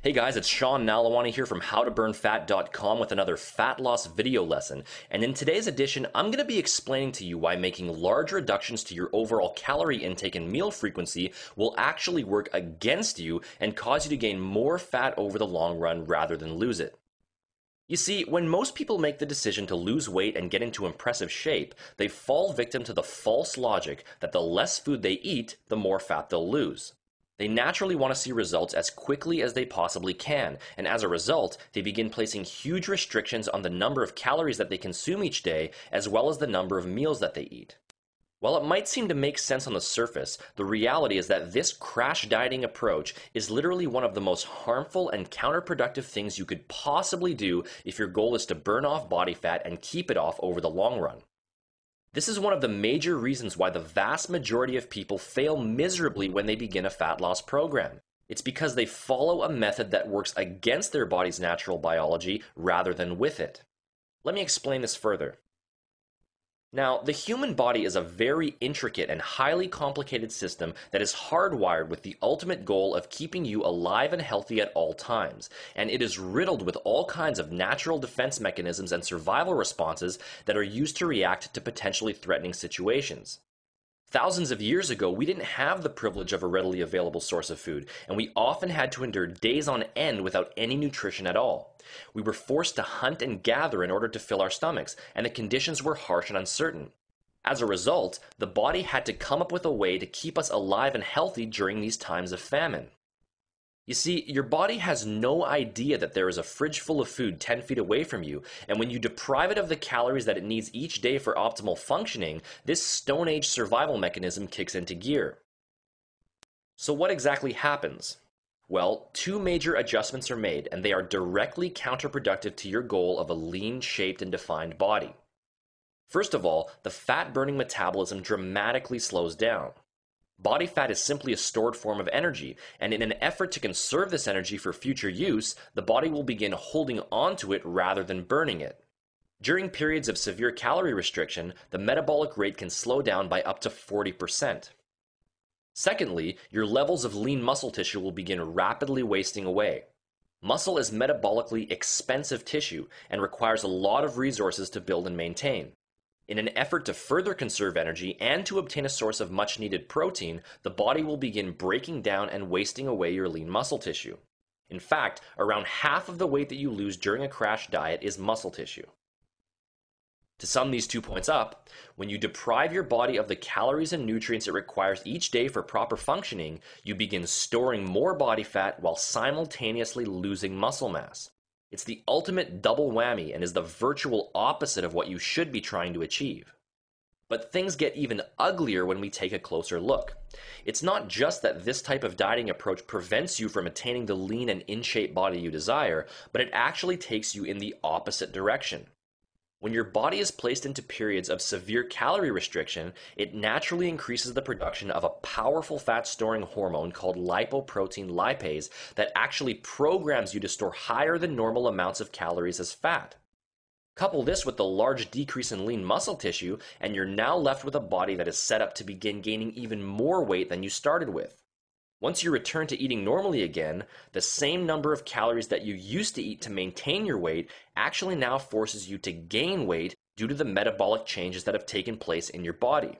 Hey guys, it's Sean Nalawani here from howtoburnfat.com with another fat loss video lesson. And in today's edition, I'm going to be explaining to you why making large reductions to your overall calorie intake and meal frequency will actually work against you and cause you to gain more fat over the long run rather than lose it. You see, when most people make the decision to lose weight and get into impressive shape, they fall victim to the false logic that the less food they eat, the more fat they'll lose. They naturally want to see results as quickly as they possibly can, and as a result, they begin placing huge restrictions on the number of calories that they consume each day, as well as the number of meals that they eat. While it might seem to make sense on the surface, the reality is that this crash dieting approach is literally one of the most harmful and counterproductive things you could possibly do if your goal is to burn off body fat and keep it off over the long run. This is one of the major reasons why the vast majority of people fail miserably when they begin a fat loss program. It's because they follow a method that works against their body's natural biology rather than with it. Let me explain this further. Now, the human body is a very intricate and highly complicated system that is hardwired with the ultimate goal of keeping you alive and healthy at all times, and it is riddled with all kinds of natural defense mechanisms and survival responses that are used to react to potentially threatening situations. Thousands of years ago, we didn't have the privilege of a readily available source of food, and we often had to endure days on end without any nutrition at all. We were forced to hunt and gather in order to fill our stomachs, and the conditions were harsh and uncertain. As a result, the body had to come up with a way to keep us alive and healthy during these times of famine. You see, your body has no idea that there is a fridge full of food 10 feet away from you, and when you deprive it of the calories that it needs each day for optimal functioning, this Stone Age survival mechanism kicks into gear. So what exactly happens? Well, two major adjustments are made, and they are directly counterproductive to your goal of a lean, shaped, and defined body. First of all, the fat-burning metabolism dramatically slows down. Body fat is simply a stored form of energy, and in an effort to conserve this energy for future use, the body will begin holding onto it rather than burning it. During periods of severe calorie restriction, the metabolic rate can slow down by up to 40%. Secondly, your levels of lean muscle tissue will begin rapidly wasting away. Muscle is metabolically expensive tissue and requires a lot of resources to build and maintain. In an effort to further conserve energy and to obtain a source of much needed protein, the body will begin breaking down and wasting away your lean muscle tissue. In fact, around half of the weight that you lose during a crash diet is muscle tissue. To sum these 2 points up, when you deprive your body of the calories and nutrients it requires each day for proper functioning, you begin storing more body fat while simultaneously losing muscle mass. It's the ultimate double whammy and is the virtual opposite of what you should be trying to achieve. But things get even uglier when we take a closer look. It's not just that this type of dieting approach prevents you from attaining the lean and in-shape body you desire, but it actually takes you in the opposite direction. When your body is placed into periods of severe calorie restriction, it naturally increases the production of a powerful fat-storing hormone called lipoprotein lipase that actually programs you to store higher than normal amounts of calories as fat. Couple this with the large decrease in lean muscle tissue, and you're now left with a body that is set up to begin gaining even more weight than you started with. Once you return to eating normally again, the same number of calories that you used to eat to maintain your weight actually now forces you to gain weight due to the metabolic changes that have taken place in your body.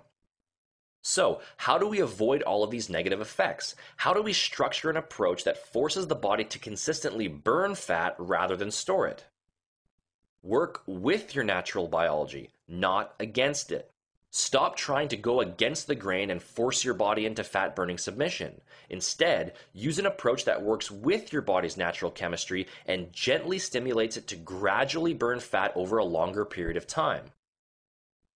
So, how do we avoid all of these negative effects? How do we structure an approach that forces the body to consistently burn fat rather than store it? Work with your natural biology, not against it. Stop trying to go against the grain and force your body into fat-burning submission. Instead, use an approach that works with your body's natural chemistry and gently stimulates it to gradually burn fat over a longer period of time.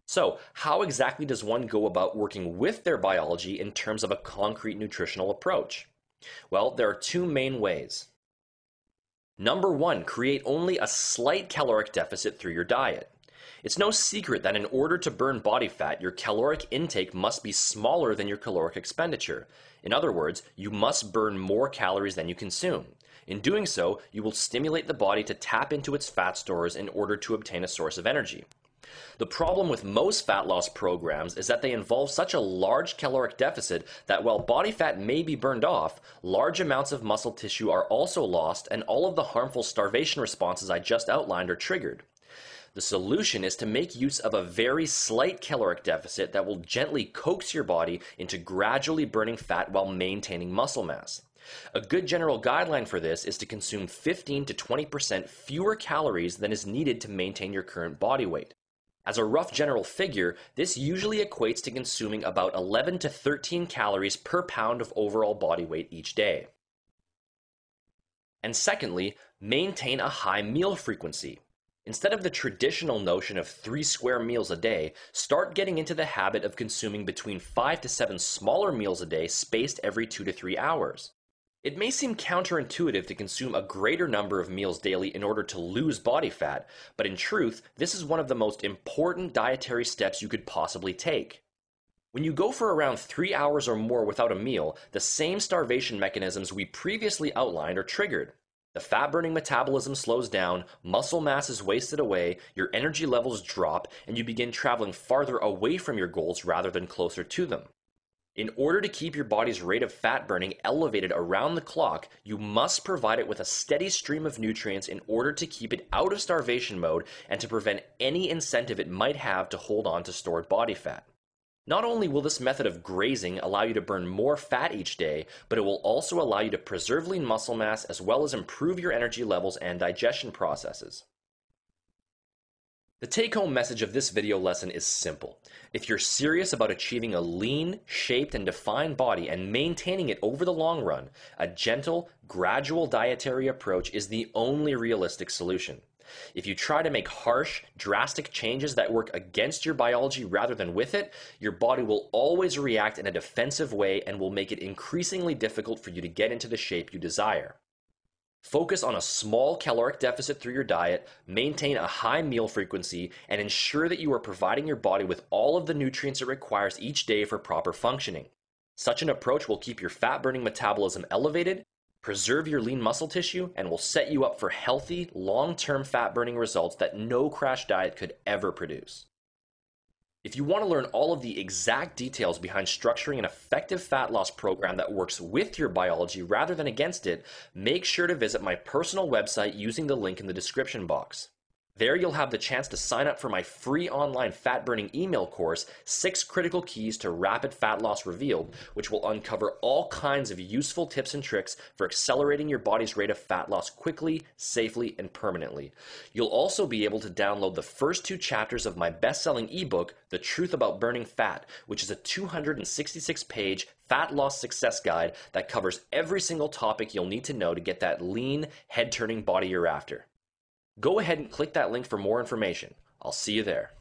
So, how exactly does one go about working with their biology in terms of a concrete nutritional approach? Well, there are two main ways. Number one, create only a slight caloric deficit through your diet. It's no secret that in order to burn body fat, your caloric intake must be smaller than your caloric expenditure. In other words, you must burn more calories than you consume. In doing so, you will stimulate the body to tap into its fat stores in order to obtain a source of energy. The problem with most fat loss programs is that they involve such a large caloric deficit that while body fat may be burned off, large amounts of muscle tissue are also lost and all of the harmful starvation responses I just outlined are triggered. The solution is to make use of a very slight caloric deficit that will gently coax your body into gradually burning fat while maintaining muscle mass. A good general guideline for this is to consume 15 to 20% fewer calories than is needed to maintain your current body weight. As a rough general figure, this usually equates to consuming about 11 to 13 calories per pound of overall body weight each day. And secondly, maintain a high meal frequency. Instead of the traditional notion of 3 square meals a day, start getting into the habit of consuming between 5 to 7 smaller meals a day spaced every 2 to 3 hours. It may seem counterintuitive to consume a greater number of meals daily in order to lose body fat, but in truth, this is one of the most important dietary steps you could possibly take. When you go for around 3 hours or more without a meal, the same starvation mechanisms we previously outlined are triggered. The fat-burning metabolism slows down, muscle mass is wasted away, your energy levels drop, and you begin traveling farther away from your goals rather than closer to them. In order to keep your body's rate of fat burning elevated around the clock, you must provide it with a steady stream of nutrients in order to keep it out of starvation mode and to prevent any incentive it might have to hold on to stored body fat. Not only will this method of grazing allow you to burn more fat each day, but it will also allow you to preserve lean muscle mass as well as improve your energy levels and digestion processes. The take-home message of this video lesson is simple. If you're serious about achieving a lean, shaped, and defined body and maintaining it over the long run, a gentle, gradual dietary approach is the only realistic solution. If you try to make harsh, drastic changes that work against your biology rather than with it, your body will always react in a defensive way and will make it increasingly difficult for you to get into the shape you desire. Focus on a small caloric deficit through your diet, maintain a high meal frequency, and ensure that you are providing your body with all of the nutrients it requires each day for proper functioning. Such an approach will keep your fat-burning metabolism elevated, preserve your lean muscle tissue, and will set you up for healthy, long-term fat-burning results that no crash diet could ever produce. If you want to learn all of the exact details behind structuring an effective fat loss program that works with your biology rather than against it, make sure to visit my personal website using the link in the description box. There you'll have the chance to sign up for my free online fat-burning email course, 6 Critical Keys to Rapid Fat Loss Revealed, which will uncover all kinds of useful tips and tricks for accelerating your body's rate of fat loss quickly, safely, and permanently. You'll also be able to download the first 2 chapters of my best-selling ebook, The Truth About Burning Fat, which is a 266-page fat loss success guide that covers every single topic you'll need to know to get that lean, head-turning body you're after. Go ahead and click that link for more information. I'll see you there.